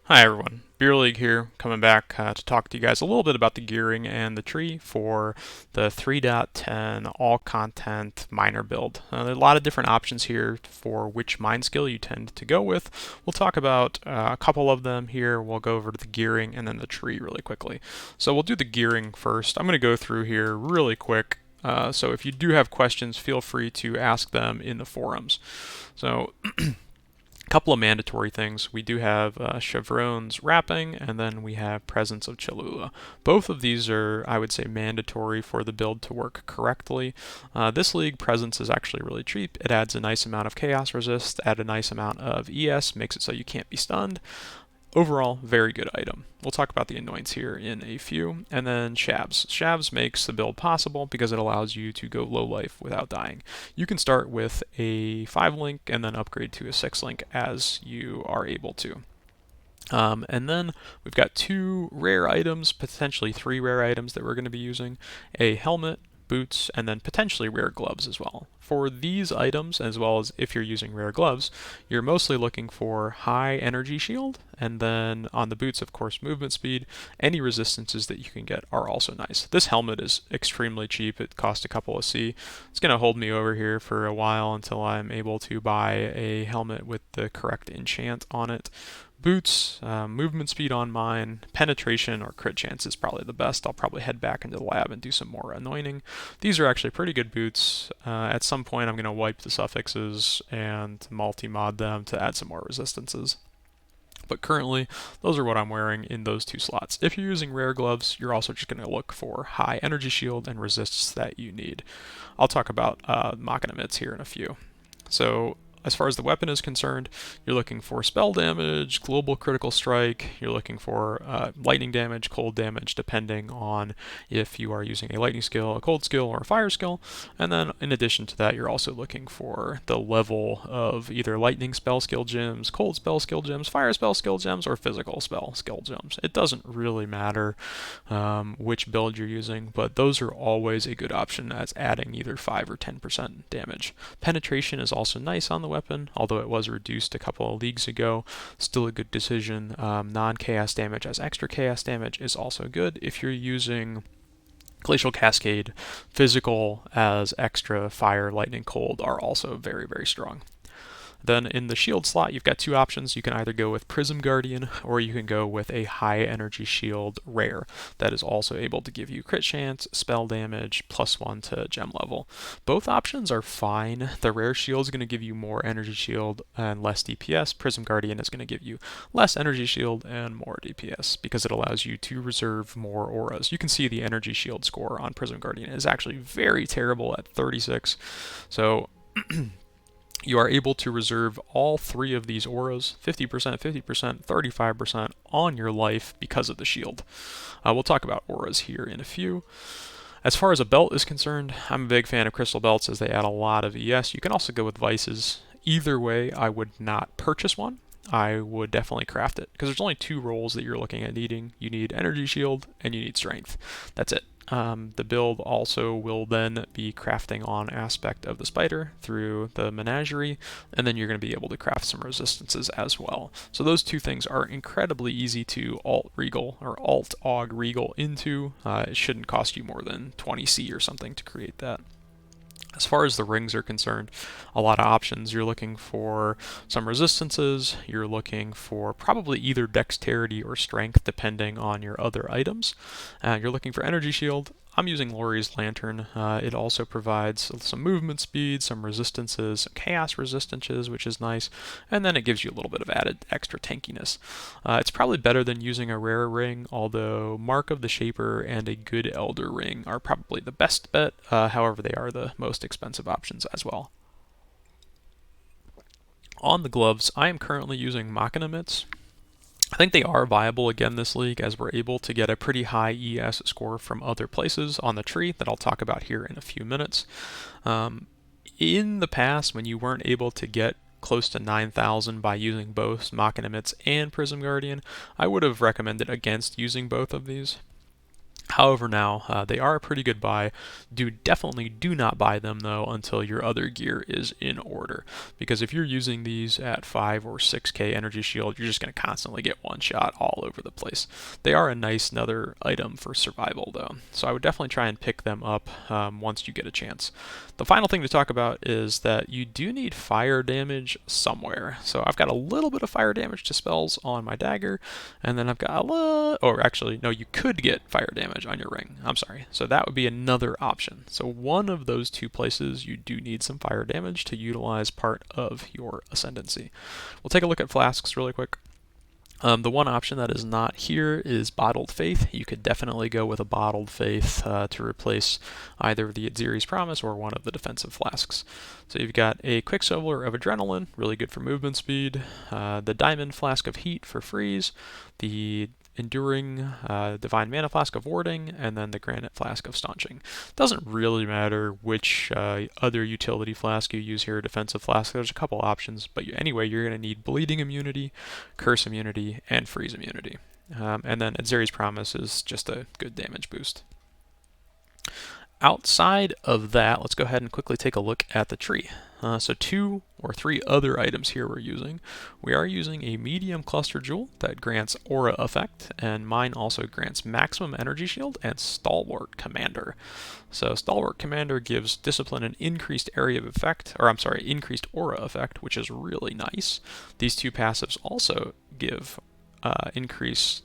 Hi everyone, Beer League here, coming back to talk to you guys a little bit about the gearing and the tree for the 3.10 all content miner build. There are a lot of different options here for which mine skill you tend to go with. We'll talk about a couple of them here. We'll go over to the gearing and then the tree really quickly. So we'll do the gearing first. I'm going to go through here really quick. So if you do have questions, feel free to ask them in the forums. So couple of mandatory things. We do have Chevron's wrapping, and then we have Presence of Cholula. Both of these are, I would say, mandatory for the build to work correctly. This league, Presence is actually really cheap. It adds a nice amount of Chaos Resist, add a nice amount of ES, makes it so you can't be stunned. Overall, very good item. We'll talk about the annoyance here in a few. And then Shabs. Shabs makes the build possible because it allows you to go low life without dying. You can start with a 5 link and then upgrade to a 6 link as you are able to. And then we've got 2 rare items, potentially 3 rare items that we're going to be using. A helmet, boots, and then potentially rare gloves as well. For these items, as well as if you're using rare gloves, you're mostly looking for high energy shield, and then on the boots, of course, movement speed. Any resistances that you can get are also nice. This helmet is extremely cheap. It cost a couple of C. It's going to hold me over here for a while until I'm able to buy a helmet with the correct enchant on it. Boots, movement speed on mine, penetration or crit chance is probably the best. I'll probably head back into the lab and do some more anointing. These are actually pretty good boots. At some point I'm going to wipe the suffixes and multi-mod them to add some more resistances. But currently, those are what I'm wearing in those 2 slots. If you're using rare gloves, you're also just going to look for high energy shield and resists that you need. I'll talk about Machina Mitts here in a few. So as far as the weapon is concerned, you're looking for spell damage, global critical strike, you're looking for lightning damage, cold damage, depending on if you are using a lightning skill, a cold skill, or a fire skill. And then in addition to that, you're also looking for the level of either lightning spell skill gems, cold spell skill gems, fire spell skill gems, or physical spell skill gems. It doesn't really matter which build you're using, but those are always a good option as adding either 5 or 10% damage. Penetration is also nice on the weapon, although it was reduced a couple of leagues ago. Still a good decision. Non-chaos damage as extra chaos damage is also good if you're using Glacial Cascade. Physical as extra fire, lightning, cold are also very, very strong. Then in the shield slot, you've got 2 options. You can either go with Prism Guardian, or you can go with a high energy shield rare that is also able to give you crit chance, spell damage, +1 to gem level. Both options are fine. The rare shield is going to give you more energy shield and less DPS. Prism Guardian is going to give you less energy shield and more DPS because it allows you to reserve more auras. You can see the energy shield score on Prism Guardian is actually very terrible at 36. So you are able to reserve all 3 of these auras, 50%, 50%, 35% on your life because of the shield. We'll talk about auras here in a few. As far as a belt is concerned, I'm a big fan of crystal belts as they add a lot of ES. You can also go with vices. Either way, I would not purchase one. I would definitely craft it because there's only 2 roles that you're looking at needing. You need energy shield and you need strength. That's it. The build also will then be crafting on aspect of the spider through the menagerie, and then you're going to be able to craft some resistances as well. So those 2 things are incredibly easy to alt regal or alt aug regal into. It shouldn't cost you more than 20C or something to create that. As far as the rings are concerned, a lot of options. You're looking for some resistances, you're looking for probably either dexterity or strength depending on your other items. You're looking for energy shield. I'm using Lori's Lantern. It also provides some movement speed, some resistances, some chaos resistances, which is nice, and then it gives you a little bit of added extra tankiness. It's probably better than using a rare ring, although Mark of the Shaper and a good Elder Ring are probably the best bet. However, they are the most expensive options as well. On the gloves, I am currently using Machina Mitts. I think they are viable again this league as we're able to get a pretty high ES score from other places on the tree that I'll talk about here in a few minutes. In the past, when you weren't able to get close to 9,000 by using both Machina Mitts and Prism Guardian, I would have recommended against using both of these. However, now they are a pretty good buy. Definitely do not buy them though until your other gear is in order, because if you're using these at 5 or 6k energy shield, you're just going to constantly get one shot all over the place. They are a nice another item for survival though, so I would definitely try and pick them up once you get a chance. The final thing to talk about is that you do need fire damage somewhere. So I've got a little bit of fire damage to spells on my dagger, and then I've got a lot, or actually, no, you could get fire damage on your ring. I'm sorry. So that would be another option. So one of those two places, you do need some fire damage to utilize part of your ascendancy. We'll take a look at flasks really quick. The one option that is not here is Bottled Faith. You could definitely go with a Bottled Faith to replace either the Adziri's Promise or one of the defensive flasks. So you've got a Quicksilver of Adrenaline, really good for movement speed, the Diamond Flask of Heat for freeze, the Enduring Divine Mana Flask of Warding, and then the Granite Flask of Staunching. Doesn't really matter which other utility flask you use here, defensive flask. There's a couple options, but anyway, you're going to need Bleeding Immunity, Curse Immunity, and Freeze Immunity. And then Adziri's Promise is just a good damage boost. Outside of that, let's go ahead and quickly take a look at the tree. So 2 or 3 other items here we're using. We are using a medium cluster jewel that grants aura effect, and mine also grants maximum energy shield and stalwart commander. So stalwart commander gives discipline an increased area of effect, or I'm sorry, increased aura effect, which is really nice. These two passives also give increased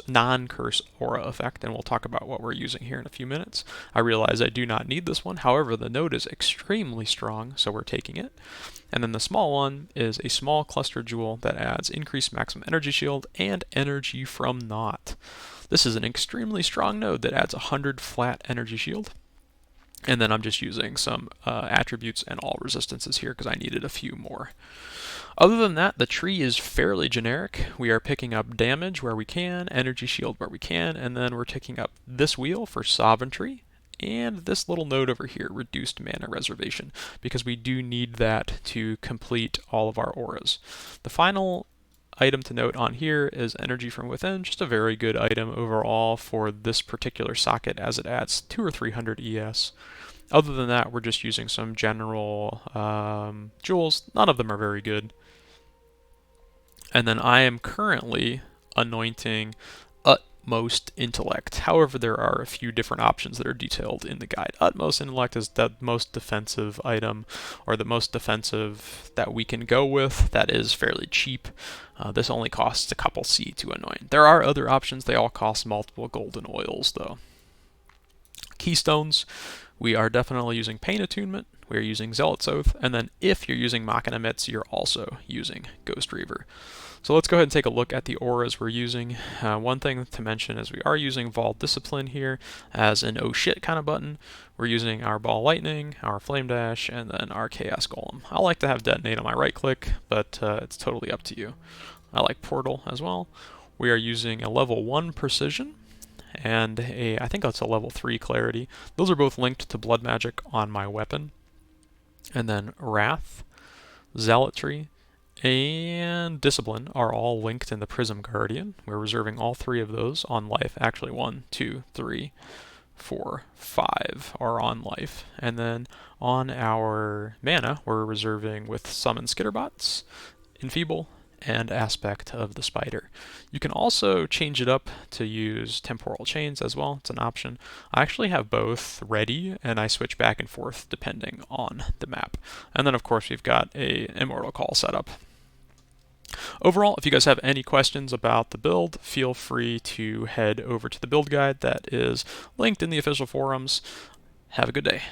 non-curse aura effect, and we'll talk about what we're using here in a few minutes. I realize I do not need this one, however the node is extremely strong, so we're taking it. And then the small one is a small cluster jewel that adds increased maximum energy shield and energy from naught. This is an extremely strong node that adds 100 flat energy shield. And then I'm just using some attributes and all resistances here because I needed a few more. Other than that, the tree is fairly generic. We are picking up damage where we can, energy shield where we can, and then we're taking up this wheel for sovereignty, and this little node over here, reduced mana reservation, because we do need that to complete all of our auras. The final item to note on here is Energy from Within, just a very good item overall for this particular socket as it adds 200 or 300 ES. Other than that, we're just using some general jewels. None of them are very good. And then I am currently anointing Utmost Intellect. However, there are a few different options that are detailed in the guide. Utmost Intellect is the most defensive item, or the most defensive that we can go with. That is fairly cheap. This only costs a couple C to anoint. There are other options. They all cost multiple golden oils, though. Keystones, we are definitely using Pain Attunement. We are using Zealot's Oath, and then if you're using Machina Mitts, you're also using Ghost Reaver. So let's go ahead and take a look at the auras we're using. One thing to mention is we are using Vault Discipline here as an oh shit kind of button. We're using our Ball Lightning, our Flame Dash, and then our Chaos Golem. I like to have Detonate on my right click, but it's totally up to you. I like Portal as well. We are using a level 1 Precision, and I think that's a level 3 Clarity. Those are both linked to Blood Magic on my weapon. And then Wrath, Zealotry, and Discipline are all linked in the Prism Guardian. We're reserving all 3 of those on life. Actually, 1, 2, 3, 4, 5 are on life. And then on our mana, we're reserving with Summon Skitterbots, Enfeeble, and Aspect of the Spider. You can also change it up to use Temporal Chains as well. It's an option. I actually have both ready, and I switch back and forth depending on the map. And then, of course, we've got a Immortal Call set up. Overall, if you guys have any questions about the build, feel free to head over to the build guide that is linked in the official forums. Have a good day.